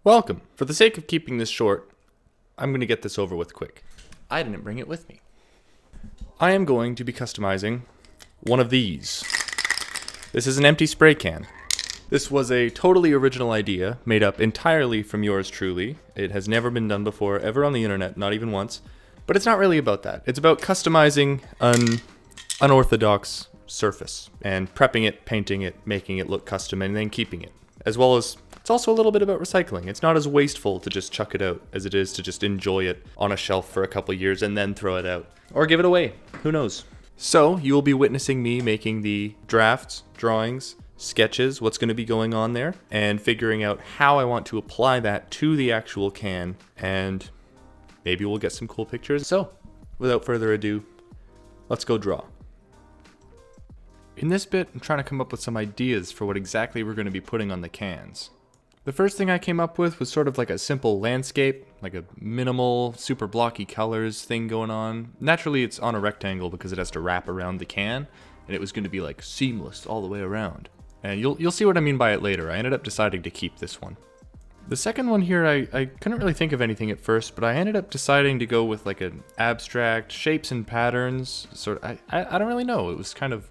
Welcome. For the sake of keeping this short, I'm going to get this over with quick. I didn't bring it with me. I am going to be customizing one of these. This is an empty spray can. This was a totally original idea, made up entirely from yours truly. It has never been done before, ever on the internet, not even once. But it's not really about that. It's about customizing an unorthodox surface and prepping it, painting it, making it look custom, and then keeping it. As well as, it's also a little bit about recycling. It's not as wasteful to just chuck it out as it is to just enjoy it on a shelf for a couple years and then throw it out. Or give it away. Who knows? So, you will be witnessing me making the drafts, drawings, sketches, what's going to be going on there, and figuring out how I want to apply that to the actual can, and maybe we'll get some cool pictures. So, without further ado, let's go draw. In this bit, I'm trying to come up with some ideas for what exactly we're going to be putting on the cans. The first thing I came up with was sort of like a simple landscape, like a minimal, super blocky colors thing going on. Naturally, it's on a rectangle because it has to wrap around the can, and it was going to be like seamless all the way around. And you'll see what I mean by it later. I ended up deciding to keep this one. The second one here, I couldn't really think of anything at first, but I ended up deciding to go with like an abstract shapes and patterns. I don't really know. It was kind of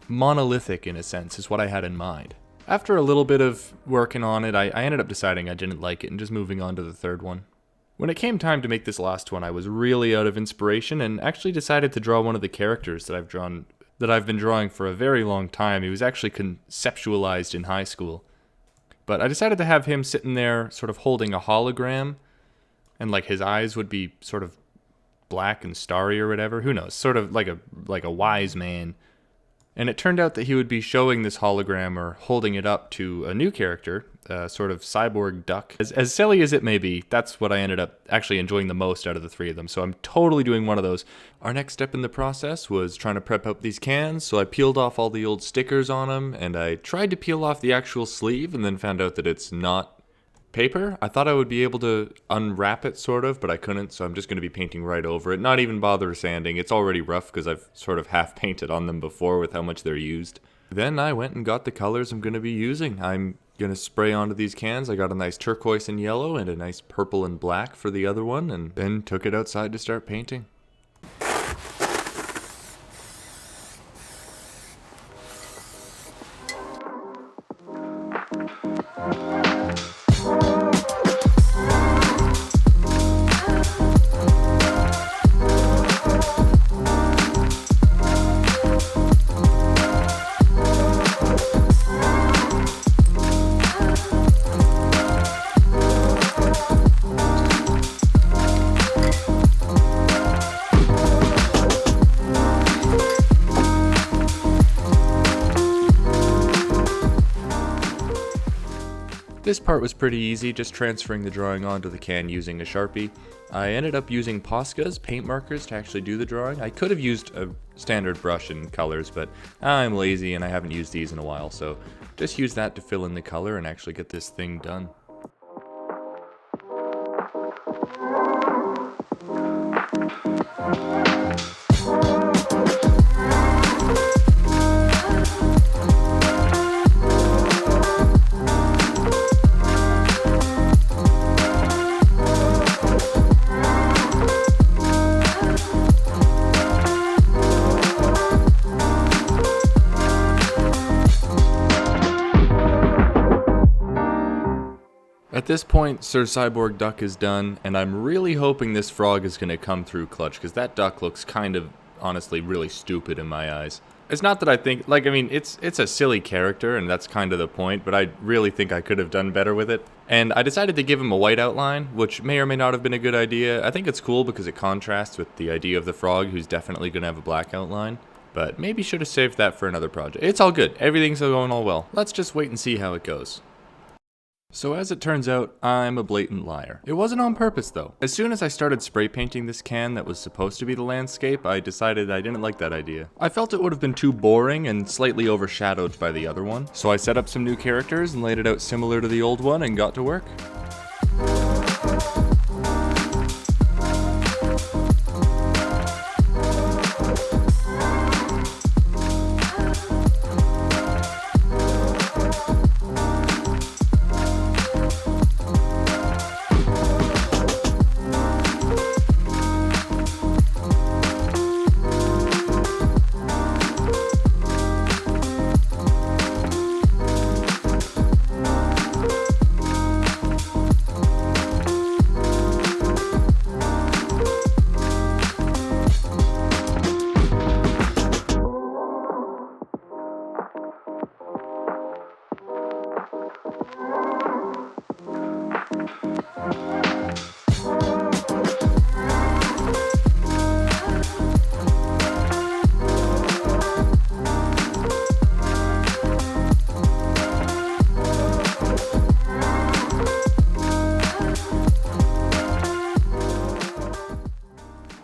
monolithic in a sense, is what I had in mind. After a little bit of working on it, I ended up deciding I didn't like it and just moving on to the third one. When it came time to make this last one, I was really out of inspiration and actually decided to draw one of the characters that I've been drawing for a very long time. He was actually conceptualized in high school. But I decided to have him sitting there sort of holding a hologram, and like his eyes would be sort of black and starry or whatever. Who knows? Sort of like a wise man. And it turned out that he would be showing this hologram or holding it up to a new character, a sort of cyborg duck. As silly as it may be, that's what I ended up actually enjoying the most out of the three of them, so I'm totally doing one of those. Our next step in the process was trying to prep up these cans, so I peeled off all the old stickers on them, and I tried to peel off the actual sleeve and then found out that it's not paper. I thought I would be able to unwrap it sort of, but I couldn't, so I'm just going to be painting right over it. Not even bother sanding. It's already rough because I've sort of half painted on them before with how much they're used. Then I went and got the colors I'm going to be using. I'm going to spray onto these cans. I got a nice turquoise and yellow and a nice purple and black for the other one, and then took it outside to start painting. This part was pretty easy, just transferring the drawing onto the can using a Sharpie. I ended up using Posca's paint markers to actually do the drawing. I could have used a standard brush and colors, but I'm lazy and I haven't used these in a while, so just use that to fill in the color and actually get this thing done. At this point, Sir Cyborg Duck is done, and I'm really hoping this frog is going to come through clutch, because that duck looks kind of, honestly, really stupid in my eyes. It's not that I think, it's a silly character, and that's kind of the point, but I really think I could have done better with it. And I decided to give him a white outline, which may or may not have been a good idea. I think it's cool because it contrasts with the idea of the frog, who's definitely going to have a black outline. But maybe should have saved that for another project. It's all good. Everything's going all well. Let's just wait and see how it goes. So as it turns out, I'm a blatant liar. It wasn't on purpose though. As soon as I started spray painting this can that was supposed to be the landscape, I decided I didn't like that idea. I felt it would have been too boring and slightly overshadowed by the other one, so I set up some new characters and laid it out similar to the old one and got to work.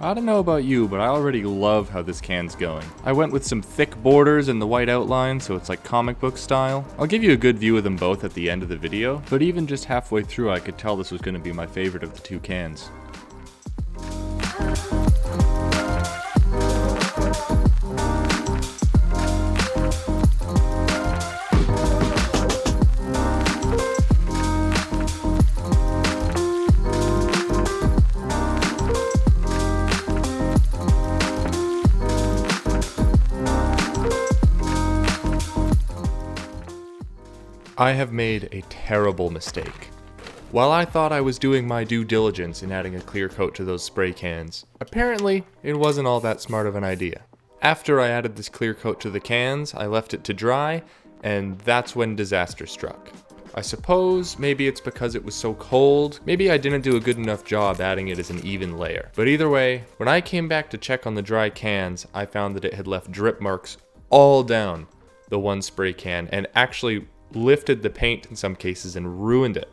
I don't know about you, but I already love how this can's going. I went with some thick borders and the white outline, so it's like comic book style. I'll give you a good view of them both at the end of the video, but even just halfway through I could tell this was going to be my favorite of the two cans. I have made a terrible mistake. While I thought I was doing my due diligence in adding a clear coat to those spray cans, apparently it wasn't all that smart of an idea. After I added this clear coat to the cans, I left it to dry, and that's when disaster struck. I suppose maybe it's because it was so cold, maybe I didn't do a good enough job adding it as an even layer. But either way, when I came back to check on the dry cans, I found that it had left drip marks all down the one spray can and actually lifted the paint in some cases and ruined it.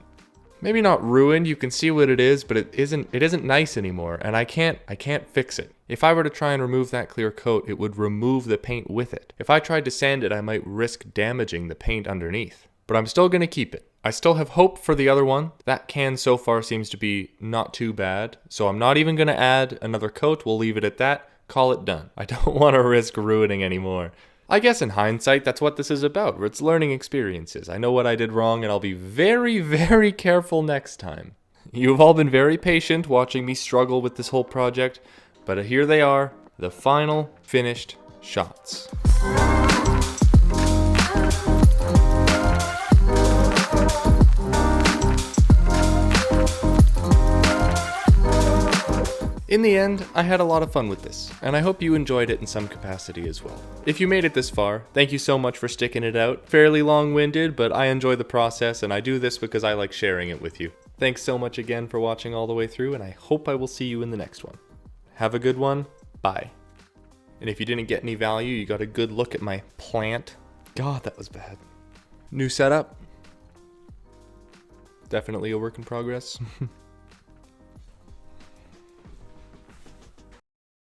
Maybe not ruined, you can see what it is, but it isn't nice anymore, and I can't fix it. If I were to try and remove that clear coat, it would remove the paint with it. If I tried to sand it, I might risk damaging the paint underneath. But I'm still gonna keep it. I still have hope for the other one. That can so far seems to be not too bad, so I'm not even gonna add another coat. We'll leave it at that, call it done. I don't want to risk ruining anymore. I guess in hindsight, that's what this is about. It's learning experiences. I know what I did wrong, and I'll be very, very careful next time. You've all been very patient watching me struggle with this whole project, but here they are, the final finished shots. In the end, I had a lot of fun with this, and I hope you enjoyed it in some capacity as well. If you made it this far, thank you so much for sticking it out. Fairly long-winded, but I enjoy the process, and I do this because I like sharing it with you. Thanks so much again for watching all the way through, and I hope I will see you in the next one. Have a good one. Bye. And if you didn't get any value, you got a good look at my plant. God, that was bad. New setup. Definitely a work in progress.